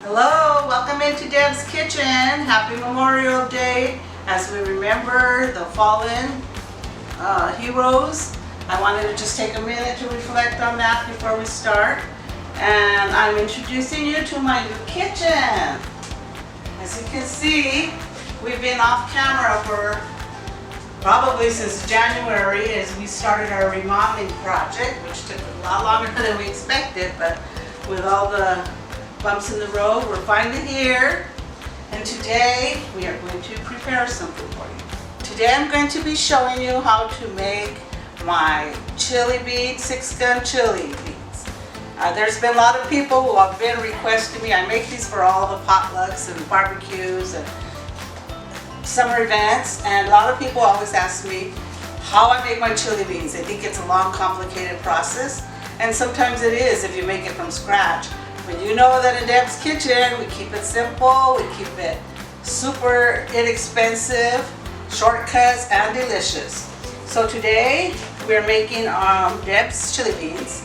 Hello, welcome into Deb's Kitchen. Happy Memorial Day. As we remember the fallen heroes, I wanted to just take a minute to reflect on that before we start. And I'm introducing you to my new kitchen. As you can see, we've been off camera for probably since January as we started our remodeling project, which took a lot longer than we expected, but with all the bumps in the road, we're finally here. And today we are going to prepare something for you. Today I'm going to be showing you how to make my chili bean, 6-gun chili beans. There's been a lot of people who have been requesting me. I make these for all the potlucks and barbecues and summer events, and a lot of people always ask me how I make my chili beans. They think it's a long, complicated process, and sometimes it is if you make it from scratch. But you know that in Deb's Kitchen, we keep it simple, we keep it super inexpensive, shortcuts, and delicious. So today, we're making Deb's chili beans,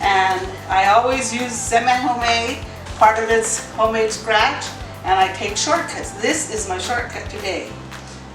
and I always use semi-homemade, part of it's homemade scratch, and I take shortcuts. This is my shortcut today.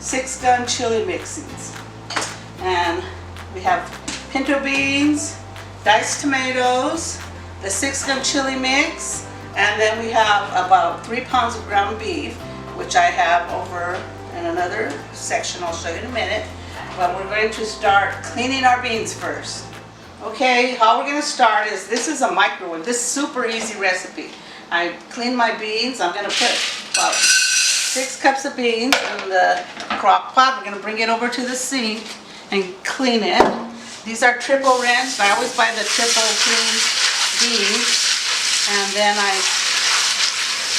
6-gun chili mixings. And we have pinto beans, diced tomatoes, the 6-gun chili mix, and then we have about 3 pounds of ground beef, which I have over in another section I'll show you in a minute. But we're going to start cleaning our beans first. Okay, how we're going to start is, this is a microwave. This is a super easy recipe. I clean my beans. I'm going to put about 6 cups of beans in the crock pot. We're going to bring it over to the sink and clean it. These are triple rinsed. I always buy the triple clean beans. And then I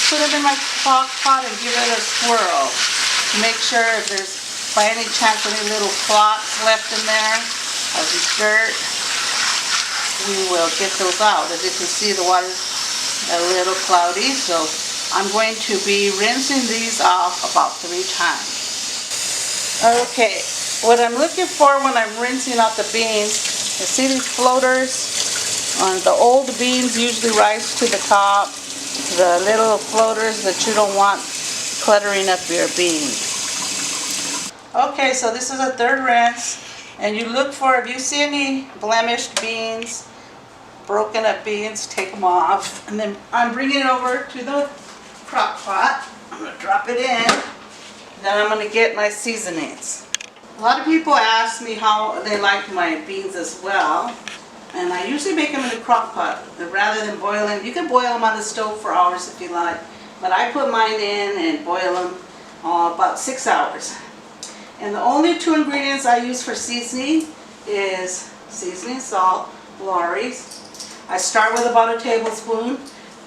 put them in my crock pot and give it a swirl to make sure if there's by any chance any little clots left in there of the dirt, we will get those out. As you can see, the water's a little cloudy, so I'm going to be rinsing these off about 3 times. Okay, what I'm looking for when I'm rinsing out the beans, you see these floaters? The old beans usually rise to the top, the little floaters that you don't want cluttering up your beans. Okay, so this is a 3rd rinse, and you look for, if you see any blemished beans, broken up beans, take them off. And then I'm bringing it over to the crock pot. I'm going to drop it in. Then I'm going to get my seasonings. A lot of people ask me how they like my beans as well. And I usually make them in a crock pot rather than boiling. You can boil them on the stove for hours if you like. But I put mine in and boil them about 6 hours. And the only 2 ingredients I use for seasoning is seasoning salt, Lawry's. I start with about a tablespoon.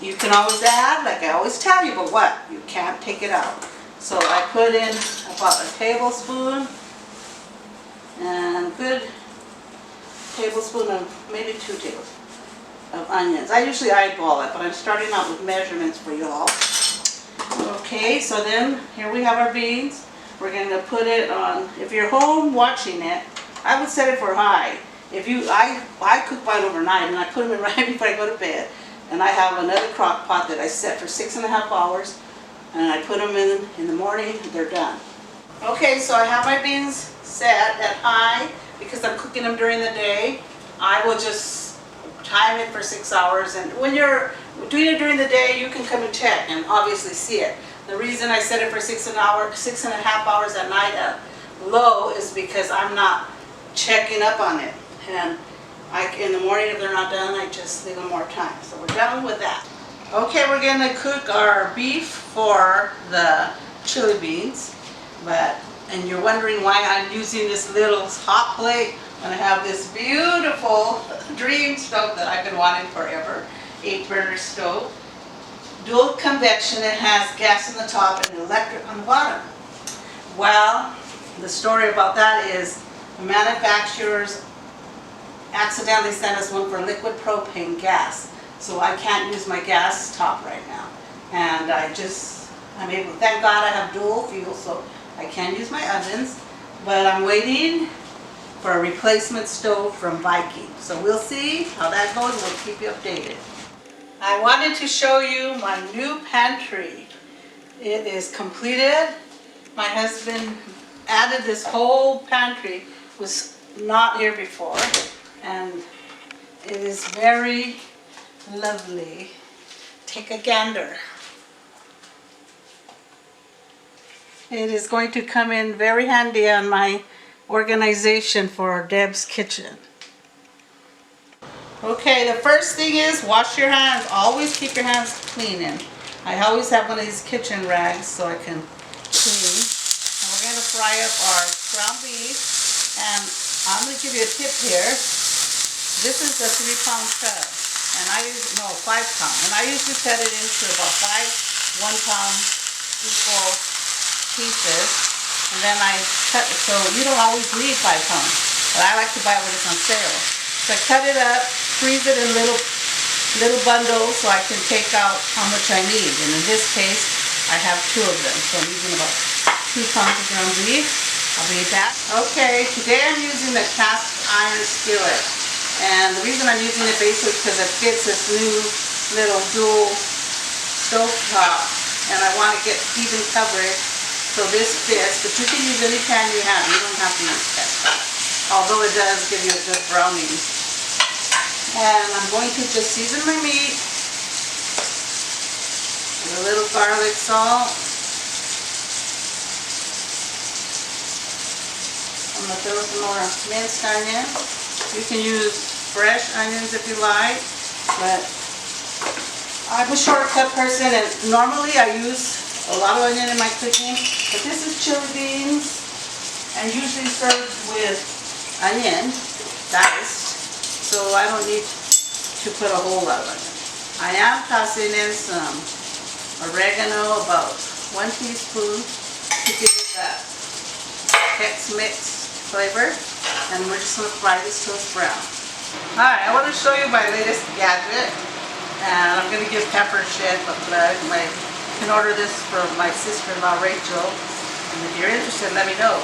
You can always add, like I always tell you, but what? You can't take it out. So I put in about a tablespoon and a good tablespoon of, maybe 2 tablespoons of onions. I usually eyeball it, but I'm starting out with measurements for you all. Okay, so then here we have our beans. We're going to put it on, if you're home watching it, I would set it for high. If you, I cook mine overnight and I put them in right before I go to bed. And I have another crock pot that I set for 6.5 hours. And I put them in the morning, they're done. Okay, so I have my beans set at high because I'm cooking them during the day. I will just time it for 6 hours. And when you're doing it during the day, you can come and check and obviously see it. The reason I set it for 6.5 hours at night at low is because I'm not checking up on it. And in the morning, if they're not done, I just leave them more time. So we're done with that. Okay, we're going to cook our beef for the chili beans. And you're wondering why I'm using this little hot plate when I have this beautiful dream stove that I've been wanting forever. 8-burner stove. Dual convection. It has gas on the top and electric on the bottom. Well, the story about that is the manufacturers accidentally sent us one for liquid propane gas, so I can't use my gas top right now. And I'm able, thank God I have dual fuel, so I can use my ovens, but I'm waiting for a replacement stove from Viking. So we'll see how that goes. We'll keep you updated. I wanted to show you my new pantry. It is completed. My husband added this whole pantry, was not here before, and it is very lovely. Take a gander. It is going to come in very handy on my organization for Deb's kitchen. Okay, the first thing is wash your hands. Always keep your hands clean. And I always have one of these kitchen rags so I can clean. And we're going to fry up our ground beef. And I'm going to give you a tip here. This is a 3-pound cut. And I use, no, 5-pound. And I usually cut it into about 5 1-pound equal pieces. And then I cut it, so you don't always need 5 pounds. But I like to buy it when it's on sale. So I cut it up, freeze it in little bundles so I can take out how much I need. And in this case, I have 2 of them. So I'm using about 2 pounds of ground beef. I'll be back. Okay, today I'm using the cast iron skillet. And the reason I'm using it basically because it fits this new little dual stove top. And I want to get even coverage. So this fits, but you can use any pan you have. You don't have to use cast iron. Although it does give you a good browning. And I'm going to just season my meat with a little garlic salt. I'm going to throw some more minced onion. You can use fresh onions if you like, but I'm a shortcut person and normally I use a lot of onion in my cooking, but this is chili beans and usually served with onion diced, so I don't need to put a whole lot of onion. I am tossing in some oregano, about 1 teaspoon, to give it that Tex-Mex flavor, and we're just going to fry this till it's brown. Alright, I want to show you my latest gadget, and I'm going to give Pepper Shed a plug. You can order this from my sister-in-law Rachel, and if you're interested, let me know.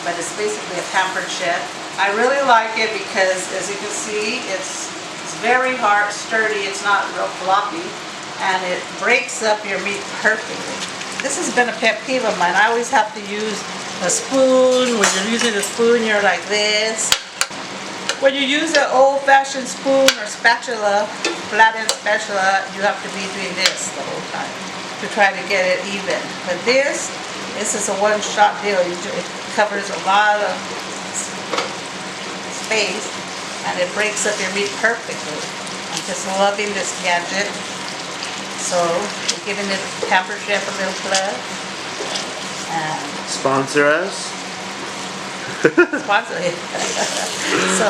But it's basically a pampered chef. I really like it because, as you can see, it's very hard, sturdy, it's not real floppy, and it breaks up your meat perfectly. This has been a pet peeve of mine. I always have to use a spoon. When you're using a spoon, you're like this. When you use an old-fashioned spoon or spatula, flat-end spatula, you have to be doing this the whole time to try to get it even. But this is a one-shot deal. It covers a lot of space and it breaks up your meat perfectly. I'm just loving this gadget. So we're giving it Pamper Chef a little plug. And sponsor us. Sponsor it. So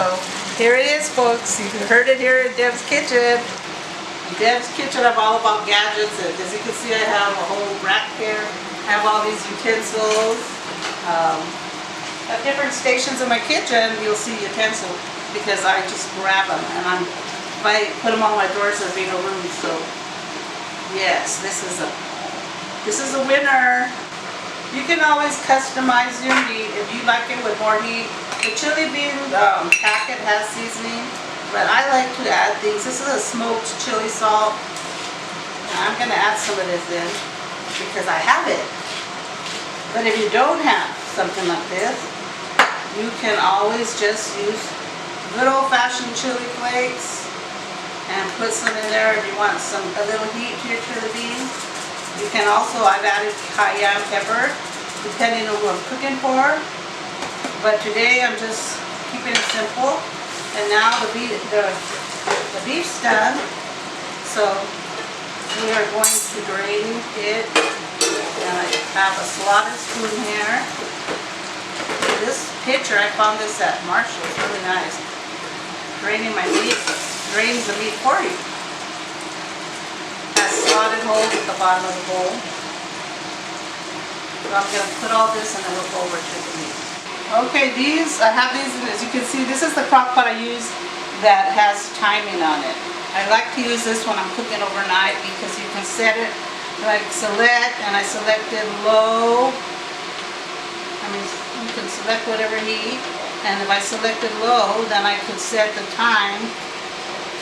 here it is, folks. You heard it here at Deb's Kitchen. In Deb's Kitchen, I'm all about gadgets. And as you can see, I have a whole rack here. I have all these utensils. At different stations in my kitchen, you'll see utensils because I just grab them and if I put them on my drawers, there'll be no room. So yes, this is a winner. You can always customize your meat if you like it with more heat. The chili bean packet has seasoning, but I like to add things. This is a smoked chili salt. Now, I'm going to add some of this in because I have it. But if you don't have something like this, you can always just use good old-fashioned chili flakes and put some in there if you want a little heat to your chili beans. You can also, I've added cayenne pepper depending on what I'm cooking for. But today I'm just keeping it simple. And now the beef's done. So we are going to drain it. And I have a slotted spoon here. This pitcher, I found this at Marshall's, it's really nice. Draining my meat, drains the meat for you. Has slotted holes at the bottom of the bowl. So I'm going to put all this and then we'll go over to the meat. Okay, I have these, as you can see, this is the crock pot I use that has timing on it. I like to use this when I'm cooking overnight because you can set it, like select, and I selected low. You can select whatever heat, and if I selected low, then I could set the time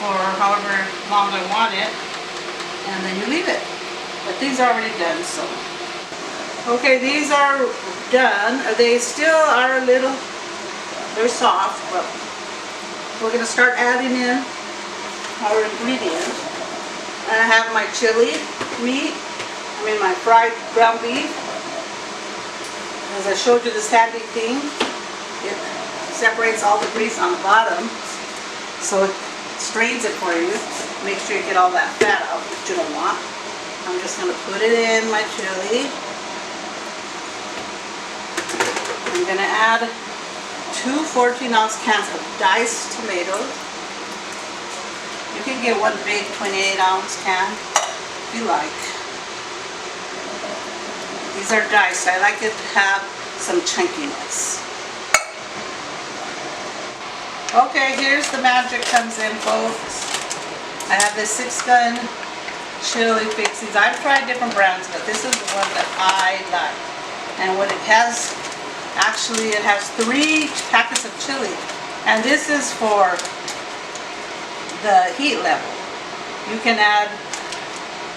for however long I want it, and then you leave it. But these are already done, so. Okay, these are done. They still are a little, they're soft, but we're gonna start adding in our ingredients. I have my chili meat, my fried ground beef. As I showed you, this handy thing, it separates all the grease on the bottom, so it strains it for you. Make sure you get all that fat out that you don't want. I'm just going to put it in my chili. I'm going to add 2 14-ounce cans of diced tomatoes. You can get one big 28-ounce can if you like. These are diced. I like it to have some chunkiness. Okay, here's the magic comes in, folks. I have this 6-gun chili fixings. I've tried different brands, but this is the one that I like. And what it has, actually it has 3 packets of chili. And this is for the heat level. You can add,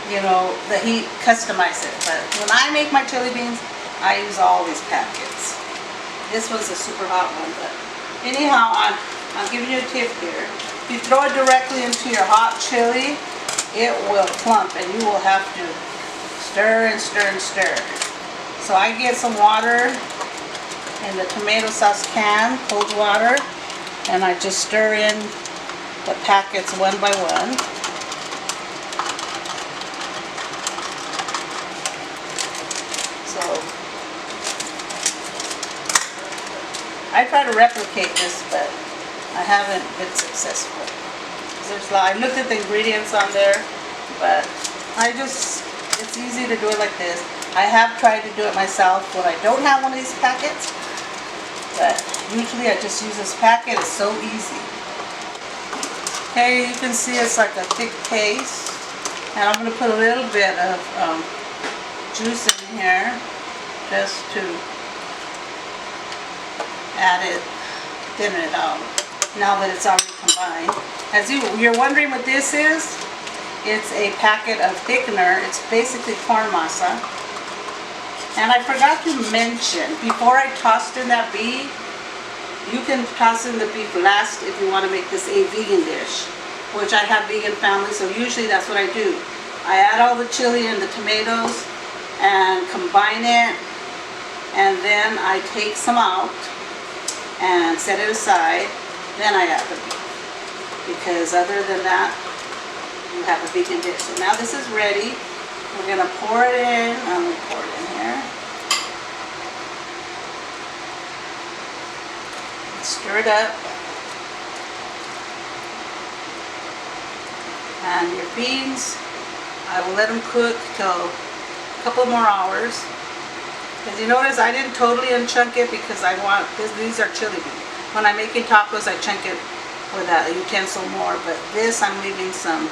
the heat, customize it. But when I make my chili beans, I use all these packets. This one's a super hot one, but anyhow, I'm giving you a tip here. If you throw it directly into your hot chili, it will clump and you will have to stir and stir and stir. So I get some water in the tomato sauce can, cold water, and I just stir in the packets one by one. So I try to replicate this, but I haven't been successful. I looked at the ingredients on there, but it's easy to do it like this. I have tried to do it myself when I don't have one of these packets, but usually I just use this packet. It's so easy. Okay, you can see it's like a thick paste, and I'm going to put a little bit of juice in here just to add it, thin it out. Now that it's already combined. As you're wondering what this is, it's a packet of thickener. It's basically corn masa. And I forgot to mention, before I tossed in that beef, you can toss in the beef last if you want to make this a vegan dish, which I have vegan family, so usually that's what I do. I add all the chili and the tomatoes and combine it, and then I take some out and set it aside. Then I add the beef, because other than that, you have a vegan dish. So now this is ready. We're going to pour it in. I'm going to pour it in here. Stir it up. And your beans, I will let them cook till a couple more hours. As you notice, I didn't totally unchunk it because I want, these are chili beans. When I'm making tacos, I chunk it with a utensil more, but this I'm leaving some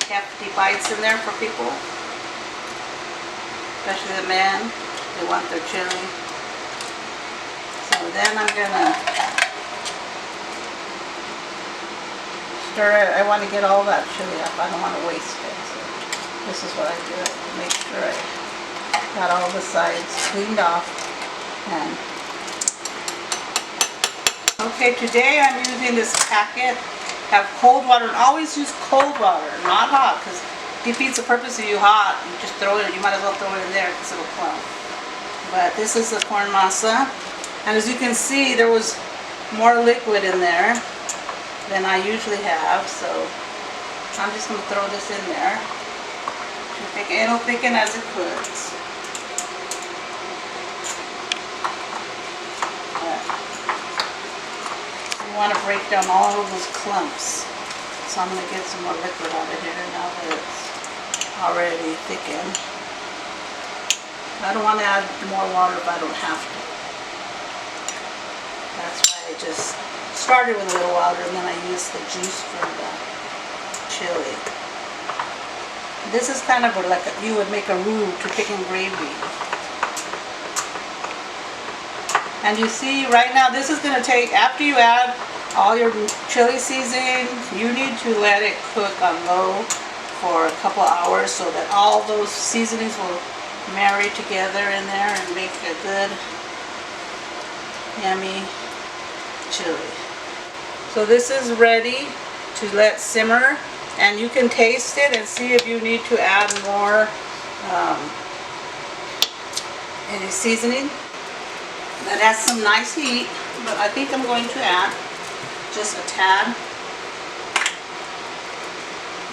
hefty bites in there for people, especially the men. They want their chili. So then I'm gonna stir it. I want to get all that chili up. I don't want to waste it. So this is what I do. Make sure I got all the sides cleaned off. And okay, today I'm using this packet, have cold water, and always use cold water, not hot, because it defeats the purpose of you hot. You just throw it, you might as well throw it in there because it'll clump. But this is the corn masa, and as you can see, there was more liquid in there than I usually have, so I'm just going to throw this in there. It'll thicken as it cooks. You want to break down all of those clumps. So I'm going to get some more liquid out of here now that it's already thickened. I don't want to add more water if I don't have to. That's why I just started with a little water and then I used the juice from the chili. This is kind of like you would make a roux to chicken gravy. And you see right now, this is going to take, after you add all your chili seasoning, you need to let it cook on low for a couple hours so that all those seasonings will marry together in there and make a good, yummy chili. So this is ready to let simmer, and you can taste it and see if you need to add more any seasoning. That has some nice heat, but I think I'm going to add just a tad,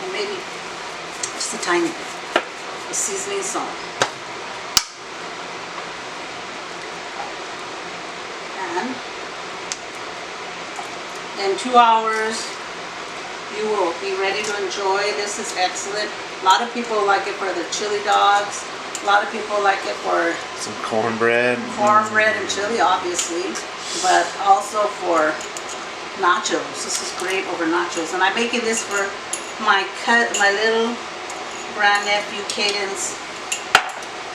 and maybe just a tiny bit of seasoning salt. And in 2 hours, you will be ready to enjoy. This is excellent. A lot of people like it for the chili dogs. A lot of people like it for some cornbread. Cornbread and chili, obviously, but also for nachos. This is great over nachos. And I'm making this for my little grandnephew Caden's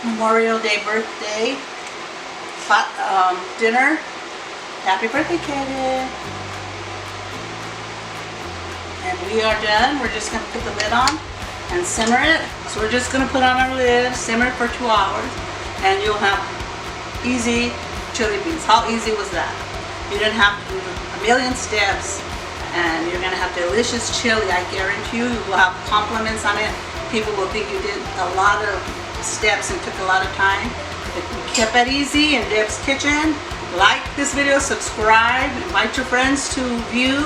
Memorial Day birthday dinner. Happy birthday, Caden! And we are done. We're just going to put the lid on and simmer it. So we're just going to put on our lid, simmer it for 2 hours, and you'll have easy chili beans. How easy was that? You didn't have to do a million steps, and you're going to have delicious chili. I guarantee you, you will have compliments on it. People will think you did a lot of steps and took a lot of time. But we kept it easy in Deb's Kitchen. Like this video, subscribe, invite your friends to view,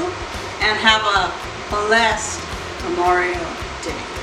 and have a blessed Memorial Day.